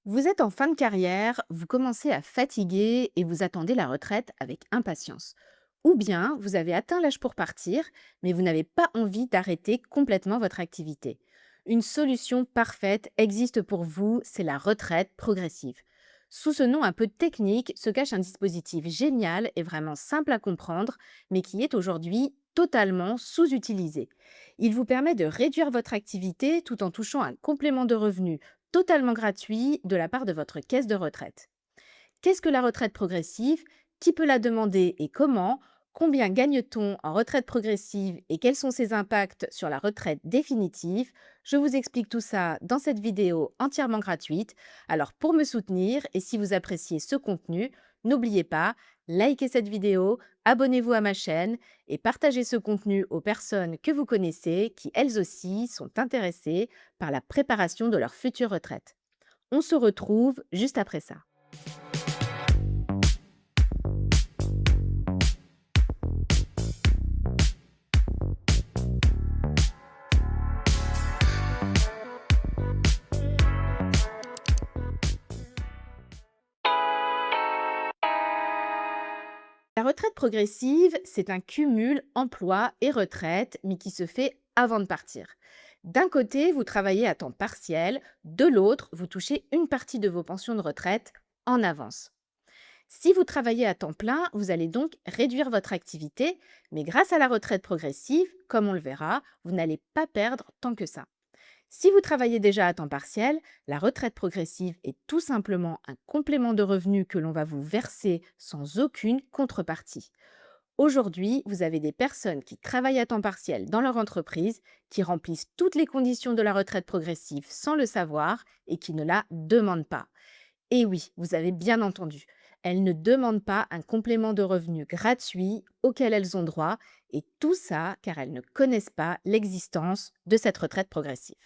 Vous êtes en fin de carrière, vous commencez à fatiguer et vous attendez la retraite avec impatience. Ou bien vous avez atteint l'âge pour partir, mais vous n'avez pas envie d'arrêter complètement votre activité. Une solution parfaite existe pour vous, c'est la retraite progressive. Sous ce nom un peu technique se cache un dispositif génial et vraiment simple à comprendre, mais qui est aujourd'hui totalement sous-utilisé. Il vous permet de réduire votre activité tout en touchant un complément de revenu totalement gratuit de la part de votre caisse de retraite. Qu'est-ce que la retraite progressive? Qui peut la demander et comment? Combien gagne-t-on en retraite progressive et quels sont ses impacts sur la retraite définitive? Je vous explique tout ça dans cette vidéo entièrement gratuite. Alors pour me soutenir et si vous appréciez ce contenu, n'oubliez pas, likez cette vidéo, abonnez-vous à ma chaîne et partagez ce contenu aux personnes que vous connaissez qui elles aussi sont intéressées par la préparation de leur future retraite. On se retrouve juste après ça. La retraite progressive, c'est un cumul emploi et retraite, mais qui se fait avant de partir. D'un côté, vous travaillez à temps partiel, de l'autre, vous touchez une partie de vos pensions de retraite en avance. Si vous travaillez à temps plein, vous allez donc réduire votre activité, mais grâce à la retraite progressive, comme on le verra, vous n'allez pas perdre tant que ça. Si vous travaillez déjà à temps partiel, la retraite progressive est tout simplement un complément de revenu que l'on va vous verser sans aucune contrepartie. Aujourd'hui, vous avez des personnes qui travaillent à temps partiel dans leur entreprise, qui remplissent toutes les conditions de la retraite progressive sans le savoir et qui ne la demandent pas. Et oui, vous avez bien entendu, elles ne demandent pas un complément de revenu gratuit auquel elles ont droit, et tout ça car elles ne connaissent pas l'existence de cette retraite progressive.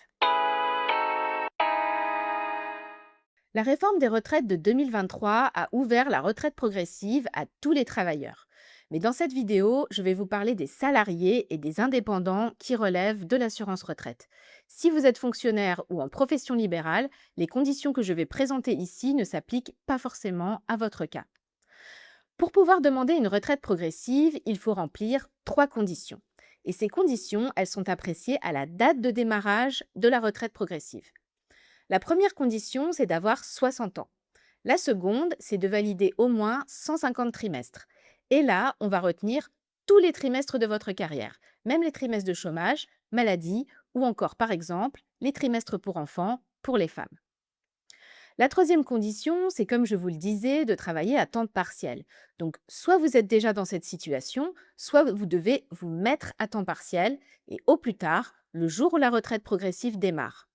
La réforme des retraites de 2023 a ouvert la retraite progressive à tous les travailleurs. Mais dans cette vidéo, je vais vous parler des salariés et des indépendants qui relèvent de l'assurance retraite. Si vous êtes fonctionnaire ou en profession libérale, les conditions que je vais présenter ici ne s'appliquent pas forcément à votre cas. Pour pouvoir demander une retraite progressive, il faut remplir trois conditions. Et ces conditions, elles sont appréciées à la date de démarrage de la retraite progressive. La première condition, c'est d'avoir 60 ans. La seconde, c'est de valider au moins 150 trimestres. Et là, on va retenir tous les trimestres de votre carrière, même les trimestres de chômage, maladie ou encore, par exemple, les trimestres pour enfants pour les femmes. La troisième condition, c'est comme je vous le disais, de travailler à temps partiel. Donc, soit vous êtes déjà dans cette situation, soit vous devez vous mettre à temps partiel et au plus tard, le jour où la retraite progressive démarre.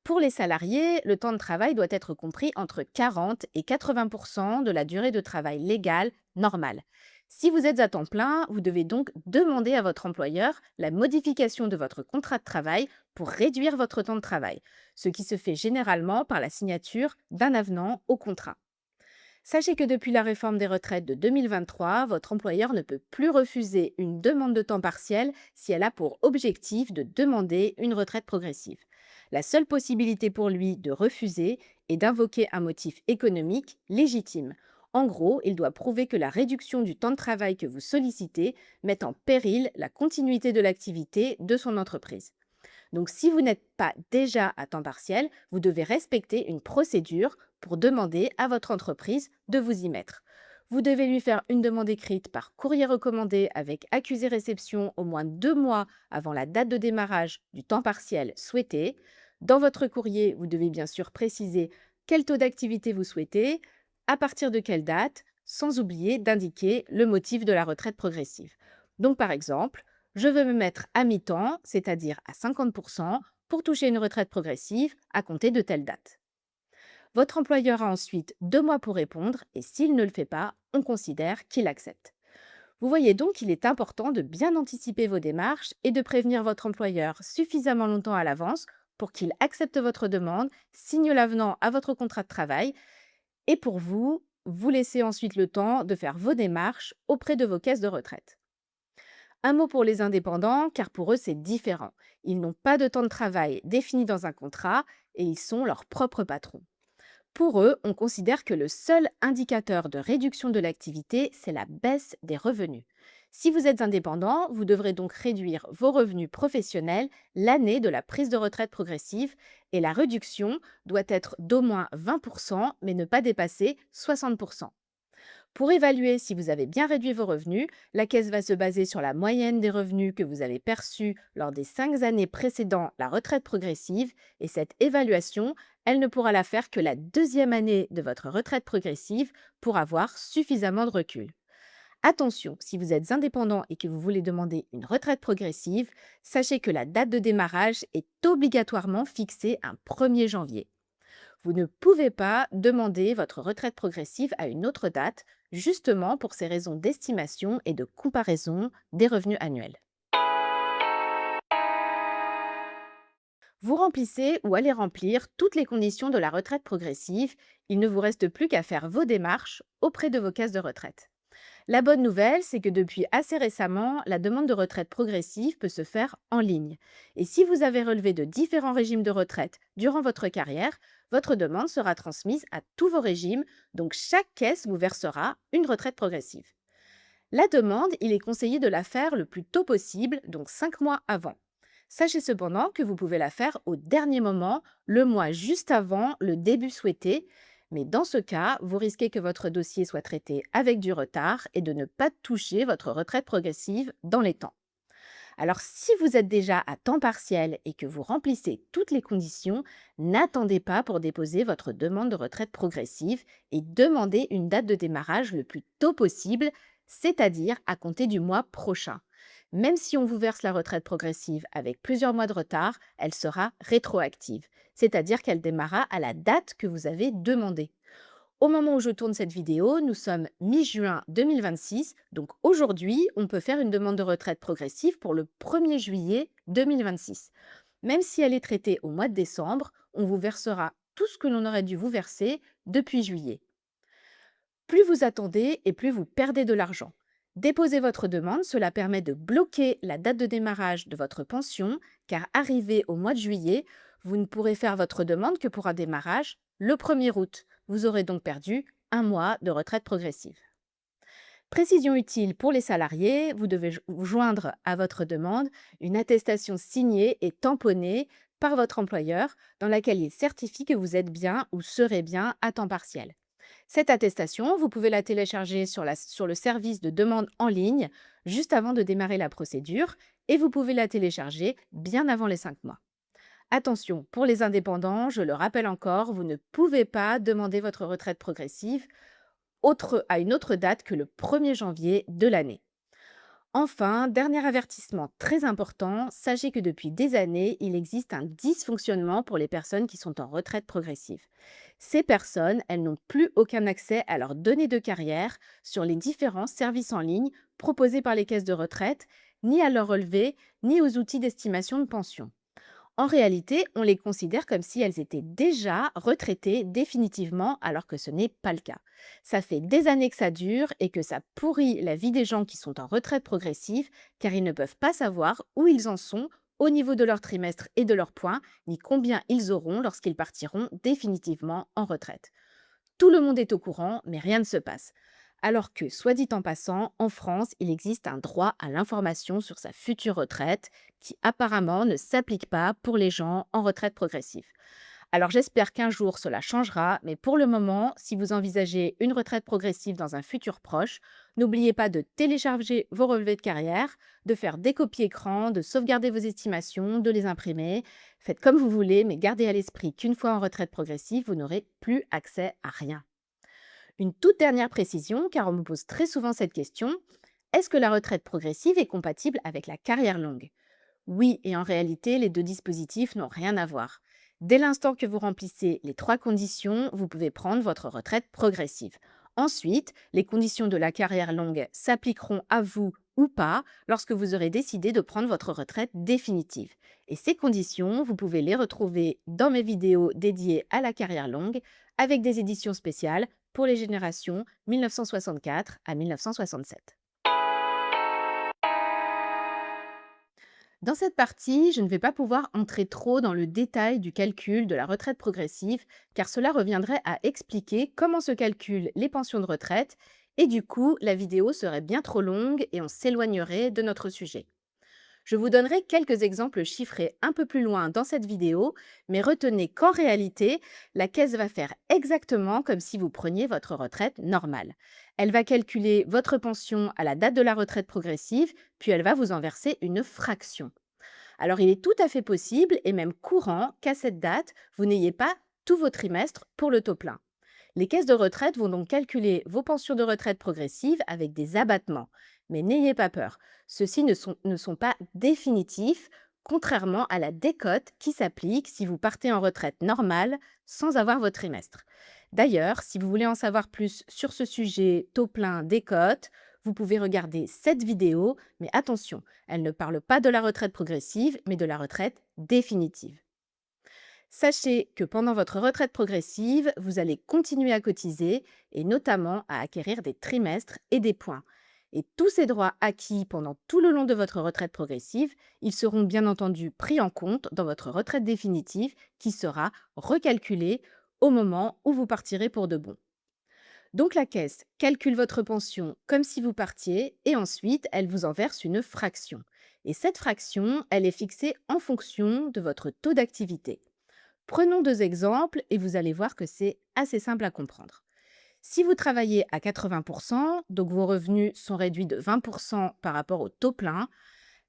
Pour les salariés, le temps de travail doit être compris entre 40 et 80 de la durée de travail légale normale. Si vous êtes à temps plein, vous devez donc demander à votre employeur la modification de votre contrat de travail pour réduire votre temps de travail, ce qui se fait généralement par la signature d'un avenant au contrat. Sachez que depuis la réforme des retraites de 2023, votre employeur ne peut plus refuser une demande de temps partiel si elle a pour objectif de demander une retraite progressive. La seule possibilité pour lui de refuser est d'invoquer un motif économique légitime. En gros, il doit prouver que la réduction du temps de travail que vous sollicitez met en péril la continuité de l'activité de son entreprise. Donc si vous n'êtes pas déjà à temps partiel, vous devez respecter une procédure pour demander à votre entreprise de vous y mettre. Vous devez lui faire une demande écrite par courrier recommandé avec accusé réception au moins 2 mois avant la date de démarrage du temps partiel souhaité. Dans votre courrier, vous devez bien sûr préciser quel taux d'activité vous souhaitez, à partir de quelle date, sans oublier d'indiquer le motif de la retraite progressive. Donc par exemple, je veux me mettre à mi-temps, c'est-à-dire à 50%, pour toucher une retraite progressive à compter de telle date. Votre employeur a ensuite 2 mois pour répondre et s'il ne le fait pas, on considère qu'il accepte. Vous voyez donc qu'il est important de bien anticiper vos démarches et de prévenir votre employeur suffisamment longtemps à l'avance pour qu'il accepte votre demande, signe l'avenant à votre contrat de travail et pour vous, vous laissez ensuite le temps de faire vos démarches auprès de vos caisses de retraite. Un mot pour les indépendants, car pour eux, c'est différent. Ils n'ont pas de temps de travail défini dans un contrat et ils sont leurs propres patrons. Pour eux, on considère que le seul indicateur de réduction de l'activité, c'est la baisse des revenus. Si vous êtes indépendant, vous devrez donc réduire vos revenus professionnels l'année de la prise de retraite progressive et la réduction doit être d'au moins 20%, mais ne pas dépasser 60%. Pour évaluer si vous avez bien réduit vos revenus, la caisse va se baser sur la moyenne des revenus que vous avez perçus lors des 5 années précédant la retraite progressive et cette évaluation, elle ne pourra la faire que la deuxième année de votre retraite progressive pour avoir suffisamment de recul. Attention, si vous êtes indépendant et que vous voulez demander une retraite progressive, sachez que la date de démarrage est obligatoirement fixée un 1er janvier. Vous ne pouvez pas demander votre retraite progressive à une autre date, justement pour ces raisons d'estimation et de comparaison des revenus annuels. Vous remplissez ou allez remplir toutes les conditions de la retraite progressive. Il ne vous reste plus qu'à faire vos démarches auprès de vos caisses de retraite. La bonne nouvelle, c'est que depuis assez récemment, la demande de retraite progressive peut se faire en ligne. Et si vous avez relevé de différents régimes de retraite durant votre carrière, votre demande sera transmise à tous vos régimes, donc chaque caisse vous versera une retraite progressive. La demande, il est conseillé de la faire le plus tôt possible, donc 5 mois avant. Sachez cependant que vous pouvez la faire au dernier moment, le mois juste avant le début souhaité, mais dans ce cas, vous risquez que votre dossier soit traité avec du retard et de ne pas toucher votre retraite progressive dans les temps. Alors si vous êtes déjà à temps partiel et que vous remplissez toutes les conditions, n'attendez pas pour déposer votre demande de retraite progressive et demandez une date de démarrage le plus tôt possible, c'est-à-dire à compter du mois prochain. Même si on vous verse la retraite progressive avec plusieurs mois de retard, elle sera rétroactive, c'est-à-dire qu'elle démarrera à la date que vous avez demandée. Au moment où je tourne cette vidéo, nous sommes mi-juin 2026, donc aujourd'hui, on peut faire une demande de retraite progressive pour le 1er juillet 2026. Même si elle est traitée au mois de décembre, on vous versera tout ce que l'on aurait dû vous verser depuis juillet. Plus vous attendez et plus vous perdez de l'argent. Déposez votre demande, cela permet de bloquer la date de démarrage de votre pension, car arrivé au mois de juillet, vous ne pourrez faire votre demande que pour un démarrage le 1er août. Vous aurez donc perdu un mois de retraite progressive. Précision utile pour les salariés, vous devez vous joindre à votre demande une attestation signée et tamponnée par votre employeur dans laquelle il certifie que vous êtes bien ou serez bien à temps partiel. Cette attestation, vous pouvez la télécharger sur le service de demande en ligne juste avant de démarrer la procédure et vous pouvez la télécharger bien avant les 5 mois. Attention, pour les indépendants, je le rappelle encore, vous ne pouvez pas demander votre retraite progressive à une autre date que le 1er janvier de l'année. Enfin, dernier avertissement très important, sachez que depuis des années, il existe un dysfonctionnement pour les personnes qui sont en retraite progressive. Ces personnes, elles n'ont plus aucun accès à leurs données de carrière sur les différents services en ligne proposés par les caisses de retraite, ni à leur relevé, ni aux outils d'estimation de pension. En réalité, on les considère comme si elles étaient déjà retraitées définitivement, alors que ce n'est pas le cas. Ça fait des années que ça dure et que ça pourrit la vie des gens qui sont en retraite progressive, car ils ne peuvent pas savoir où ils en sont au niveau de leur trimestre et de leurs points, ni combien ils auront lorsqu'ils partiront définitivement en retraite. Tout le monde est au courant, mais rien ne se passe. Alors que, soit dit en passant, en France, il existe un droit à l'information sur sa future retraite qui apparemment ne s'applique pas pour les gens en retraite progressive. Alors j'espère qu'un jour cela changera, mais pour le moment, si vous envisagez une retraite progressive dans un futur proche, n'oubliez pas de télécharger vos relevés de carrière, de faire des copies écran, de sauvegarder vos estimations, de les imprimer. Faites comme vous voulez, mais gardez à l'esprit qu'une fois en retraite progressive, vous n'aurez plus accès à rien. Une toute dernière précision, car on me pose très souvent cette question, est-ce que la retraite progressive est compatible avec la carrière longue? Oui, et en réalité, les deux dispositifs n'ont rien à voir. Dès l'instant que vous remplissez les 3 conditions, vous pouvez prendre votre retraite progressive. Ensuite, les conditions de la carrière longue s'appliqueront à vous ou pas lorsque vous aurez décidé de prendre votre retraite définitive. Et ces conditions, vous pouvez les retrouver dans mes vidéos dédiées à la carrière longue avec des éditions spéciales pour les générations 1964 à 1967. Dans cette partie, je ne vais pas pouvoir entrer trop dans le détail du calcul de la retraite progressive, car cela reviendrait à expliquer comment se calculent les pensions de retraite, et du coup, la vidéo serait bien trop longue et on s'éloignerait de notre sujet. Je vous donnerai quelques exemples chiffrés un peu plus loin dans cette vidéo, mais retenez qu'en réalité, la caisse va faire exactement comme si vous preniez votre retraite normale. Elle va calculer votre pension à la date de la retraite progressive, puis elle va vous en verser une fraction. Alors il est tout à fait possible et même courant qu'à cette date, vous n'ayez pas tous vos trimestres pour le taux plein. Les caisses de retraite vont donc calculer vos pensions de retraite progressives avec des abattements. Mais n'ayez pas peur, ceux-ci ne sont pas définitifs, contrairement à la décote qui s'applique si vous partez en retraite normale sans avoir votre trimestre. D'ailleurs, si vous voulez en savoir plus sur ce sujet taux plein décote, vous pouvez regarder cette vidéo, mais attention, elle ne parle pas de la retraite progressive, mais de la retraite définitive. Sachez que pendant votre retraite progressive, vous allez continuer à cotiser et notamment à acquérir des trimestres et des points. Et tous ces droits acquis pendant tout le long de votre retraite progressive, ils seront bien entendu pris en compte dans votre retraite définitive qui sera recalculée au moment où vous partirez pour de bon. Donc la caisse calcule votre pension comme si vous partiez et ensuite elle vous en verse une fraction. Et cette fraction, elle est fixée en fonction de votre taux d'activité. Prenons deux exemples et vous allez voir que c'est assez simple à comprendre. Si vous travaillez à 80%, donc vos revenus sont réduits de 20% par rapport au taux plein,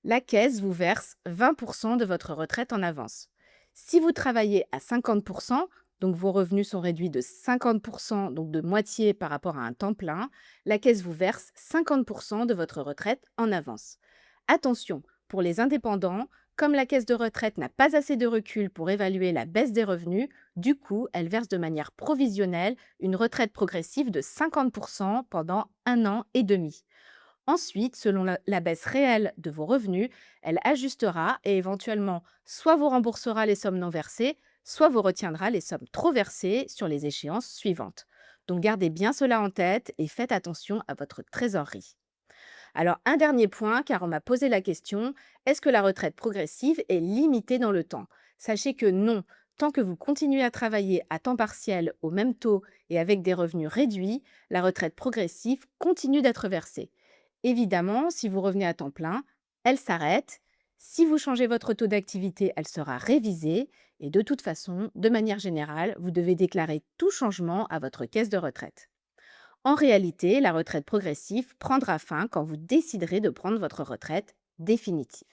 la caisse vous verse 20% de votre retraite en avance. Si vous travaillez à 50%, donc vos revenus sont réduits de 50%, donc de moitié par rapport à un temps plein, la caisse vous verse 50% de votre retraite en avance. Attention, pour les indépendants, comme la caisse de retraite n'a pas assez de recul pour évaluer la baisse des revenus, du coup, elle verse de manière provisionnelle une retraite progressive de 50% pendant 1 an et demi. Ensuite, selon la baisse réelle de vos revenus, elle ajustera et éventuellement soit vous remboursera les sommes non versées, soit vous retiendra les sommes trop versées sur les échéances suivantes. Donc gardez bien cela en tête et faites attention à votre trésorerie. Alors un dernier point, car on m'a posé la question, est-ce que la retraite progressive est limitée dans le temps? Sachez que non, tant que vous continuez à travailler à temps partiel au même taux et avec des revenus réduits, la retraite progressive continue d'être versée. Évidemment, si vous revenez à temps plein, elle s'arrête. Si vous changez votre taux d'activité, elle sera révisée. Et de toute façon, de manière générale, vous devez déclarer tout changement à votre caisse de retraite. En réalité, la retraite progressive prendra fin quand vous déciderez de prendre votre retraite définitive.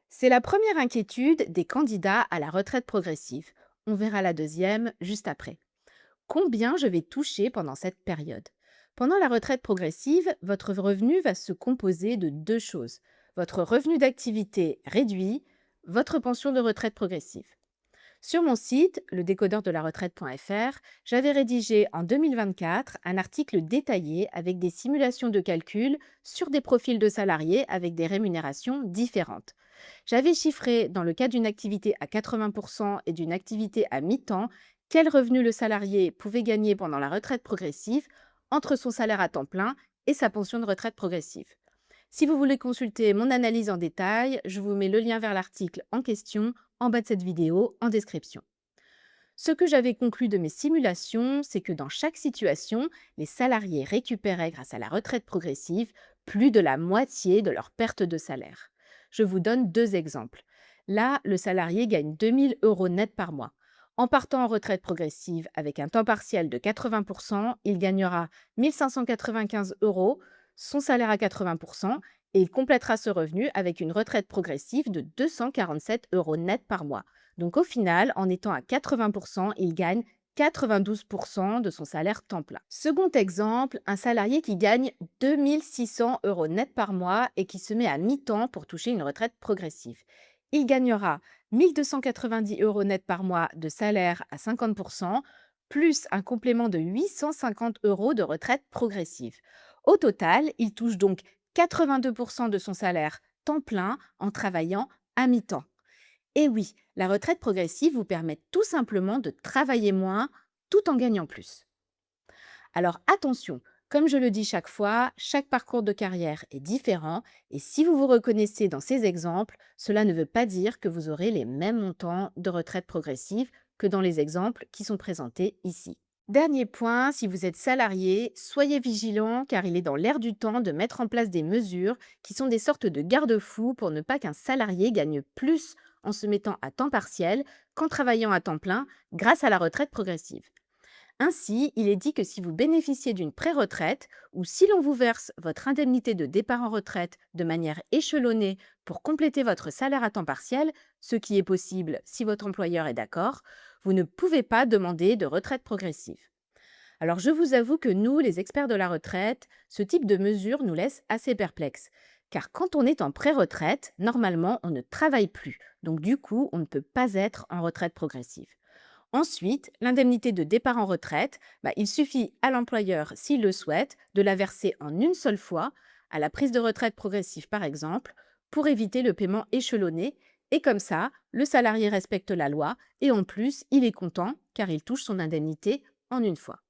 C'est la première inquiétude des candidats à la retraite progressive. On verra la deuxième juste après. Combien je vais toucher pendant cette période? Pendant la retraite progressive, votre revenu va se composer de deux choses. Votre revenu d'activité réduit, votre pension de retraite progressive. Sur mon site, le décodeur de la retraite.fr, j'avais rédigé en 2024 un article détaillé avec des simulations de calcul sur des profils de salariés avec des rémunérations différentes. J'avais chiffré, dans le cas d'une activité à 80% et d'une activité à mi-temps, quel revenu le salarié pouvait gagner pendant la retraite progressive entre son salaire à temps plein et sa pension de retraite progressive. Si vous voulez consulter mon analyse en détail, je vous mets le lien vers l'article en question en bas de cette vidéo en description. Ce que j'avais conclu de mes simulations, c'est que dans chaque situation, les salariés récupéraient grâce à la retraite progressive plus de la moitié de leur perte de salaire. Je vous donne deux exemples. Là, le salarié gagne 2 000 € net par mois. En partant en retraite progressive avec un temps partiel de 80%, il gagnera 1 595 €, son salaire à 80%, et il complétera ce revenu avec une retraite progressive de 247 € net par mois. Donc au final, en étant à 80%, il gagne 92% de son salaire temps plein. Second exemple, un salarié qui gagne 2 600 € net par mois et qui se met à mi-temps pour toucher une retraite progressive. Il gagnera 1 290 € net par mois de salaire à 50%, plus un complément de 850 € de retraite progressive. Au total, il touche donc 82% de son salaire temps plein en travaillant à mi-temps. Et oui, la retraite progressive vous permet tout simplement de travailler moins tout en gagnant plus. Alors attention, Comme je le dis chaque fois, chaque parcours de carrière est différent et si vous vous reconnaissez dans ces exemples, cela ne veut pas dire que vous aurez les mêmes montants de retraite progressive que dans les exemples qui sont présentés ici. Dernier point, si vous êtes salarié, soyez vigilant car il est dans l'air du temps de mettre en place des mesures qui sont des sortes de garde-fous pour ne pas qu'un salarié gagne plus en se mettant à temps partiel qu'en travaillant à temps plein grâce à la retraite progressive. Ainsi, il est dit que si vous bénéficiez d'une pré-retraite ou si l'on vous verse votre indemnité de départ en retraite de manière échelonnée pour compléter votre salaire à temps partiel, ce qui est possible si votre employeur est d'accord, vous ne pouvez pas demander de retraite progressive. Alors je vous avoue que nous, les experts de la retraite, ce type de mesure nous laisse assez perplexes. Car quand on est en pré-retraite, normalement, on ne travaille plus. Donc du coup, on ne peut pas être en retraite progressive. Ensuite, l'indemnité de départ en retraite, il suffit à l'employeur, s'il le souhaite, de la verser en une seule fois, à la prise de retraite progressive par exemple, pour éviter le paiement échelonné. Et comme ça, le salarié respecte la loi et en plus, il est content car il touche son indemnité en une fois.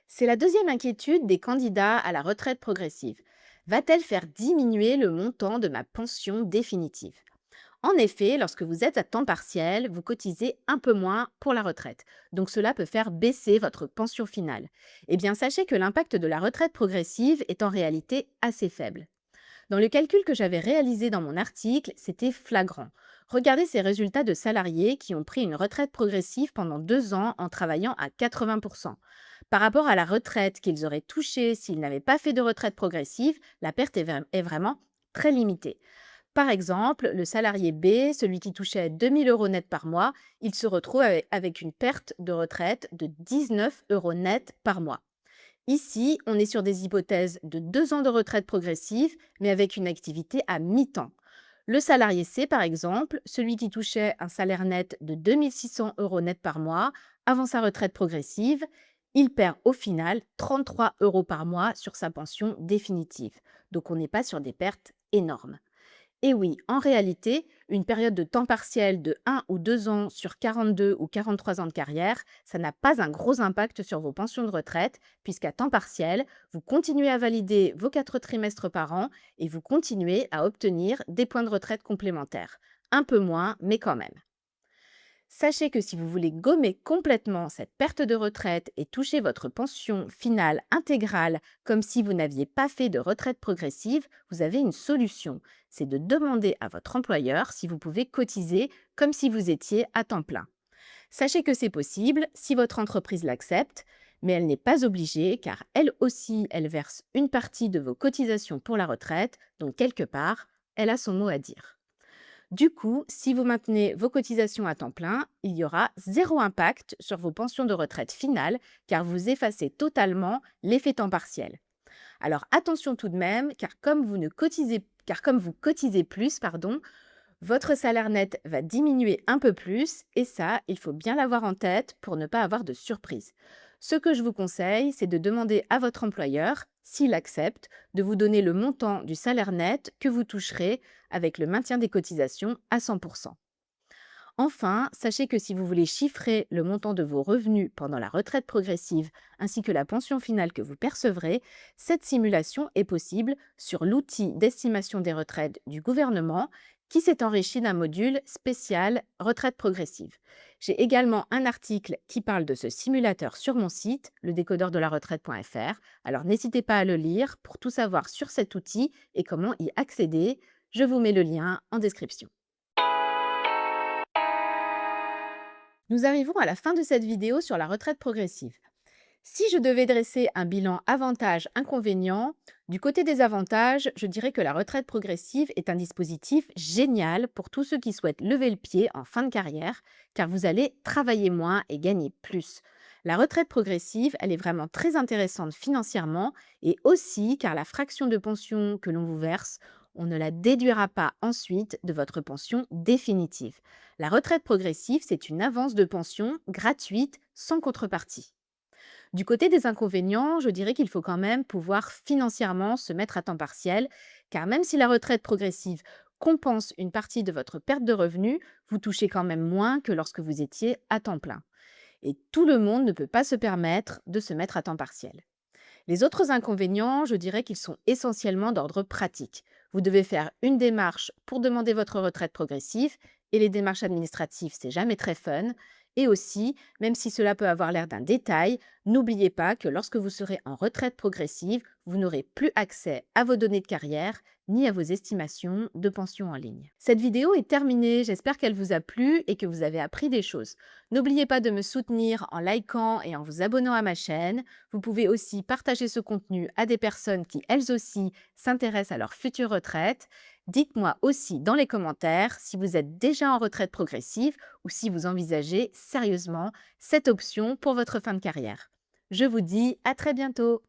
C'est la deuxième inquiétude des candidats à la retraite progressive. Va-t-elle faire diminuer le montant de ma pension définitive? En effet, lorsque vous êtes à temps partiel, vous cotisez un peu moins pour la retraite. Donc cela peut faire baisser votre pension finale. Eh bien, sachez que l'impact de la retraite progressive est en réalité assez faible. Dans le calcul que j'avais réalisé dans mon article, c'était flagrant. Regardez ces résultats de salariés qui ont pris une retraite progressive pendant 2 ans en travaillant à 80%. Par rapport à la retraite qu'ils auraient touchée s'ils n'avaient pas fait de retraite progressive, la perte est vraiment très limitée. Par exemple, le salarié B, celui qui touchait 2 000 € net par mois, il se retrouve avec une perte de retraite de 19 € net par mois. Ici, on est sur des hypothèses de 2 ans de retraite progressive, mais avec une activité à mi-temps. Le salarié C, par exemple, celui qui touchait un salaire net de 2 600 € net par mois avant sa retraite progressive, il perd au final 33 € par mois sur sa pension définitive. Donc on n'est pas sur des pertes énormes. Et oui, en réalité, une période de temps partiel de 1 ou 2 ans sur 42 ou 43 ans de carrière, ça n'a pas un gros impact sur vos pensions de retraite, puisqu'à temps partiel, vous continuez à valider vos 4 trimestres par an et vous continuez à obtenir des points de retraite complémentaires. Un peu moins, mais quand même. Sachez que si vous voulez gommer complètement cette perte de retraite et toucher votre pension finale intégrale comme si vous n'aviez pas fait de retraite progressive, vous avez une solution. C'est de demander à votre employeur si vous pouvez cotiser comme si vous étiez à temps plein. Sachez que c'est possible si votre entreprise l'accepte, mais elle n'est pas obligée car elle aussi, elle verse une partie de vos cotisations pour la retraite, donc quelque part, elle a son mot à dire. Du coup, si vous maintenez vos cotisations à temps plein, il y aura zéro impact sur vos pensions de retraite finales car vous effacez totalement l'effet temps partiel. Alors attention tout de même, car comme vous cotisez plus, votre salaire net va diminuer un peu plus et ça, il faut bien l'avoir en tête pour ne pas avoir de surprise. Ce que je vous conseille, c'est de demander à votre employeur, s'il accepte, de vous donner le montant du salaire net que vous toucherez avec le maintien des cotisations à 100%. Enfin, sachez que si vous voulez chiffrer le montant de vos revenus pendant la retraite progressive ainsi que la pension finale que vous percevrez, cette simulation est possible sur l'outil d'estimation des retraites du gouvernement qui s'est enrichi d'un module spécial retraite progressive. J'ai également un article qui parle de ce simulateur sur mon site, ledécodeur-de-la-retraite.fr. Alors n'hésitez pas à le lire pour tout savoir sur cet outil et comment y accéder. Je vous mets le lien en description. Nous arrivons à la fin de cette vidéo sur la retraite progressive. Si je devais dresser un bilan avantages-inconvénients, du côté des avantages, je dirais que la retraite progressive est un dispositif génial pour tous ceux qui souhaitent lever le pied en fin de carrière, car vous allez travailler moins et gagner plus. La retraite progressive, elle est vraiment très intéressante financièrement et aussi car la fraction de pension que l'on vous verse, on ne la déduira pas ensuite de votre pension définitive. La retraite progressive, c'est une avance de pension gratuite sans contrepartie. Du côté des inconvénients, je dirais qu'il faut quand même pouvoir financièrement se mettre à temps partiel, car même si la retraite progressive compense une partie de votre perte de revenus, vous touchez quand même moins que lorsque vous étiez à temps plein. Et tout le monde ne peut pas se permettre de se mettre à temps partiel. Les autres inconvénients, je dirais qu'ils sont essentiellement d'ordre pratique. Vous devez faire une démarche pour demander votre retraite progressive et les démarches administratives, c'est jamais très fun. Et aussi, même si cela peut avoir l'air d'un détail, n'oubliez pas que lorsque vous serez en retraite progressive, vous n'aurez plus accès à vos données de carrière ni à vos estimations de pension en ligne. Cette vidéo est terminée, j'espère qu'elle vous a plu et que vous avez appris des choses. N'oubliez pas de me soutenir en likant et en vous abonnant à ma chaîne. Vous pouvez aussi partager ce contenu à des personnes qui, elles aussi, s'intéressent à leur future retraite. Dites-moi aussi dans les commentaires si vous êtes déjà en retraite progressive ou si vous envisagez sérieusement cette option pour votre fin de carrière. Je vous dis à très bientôt.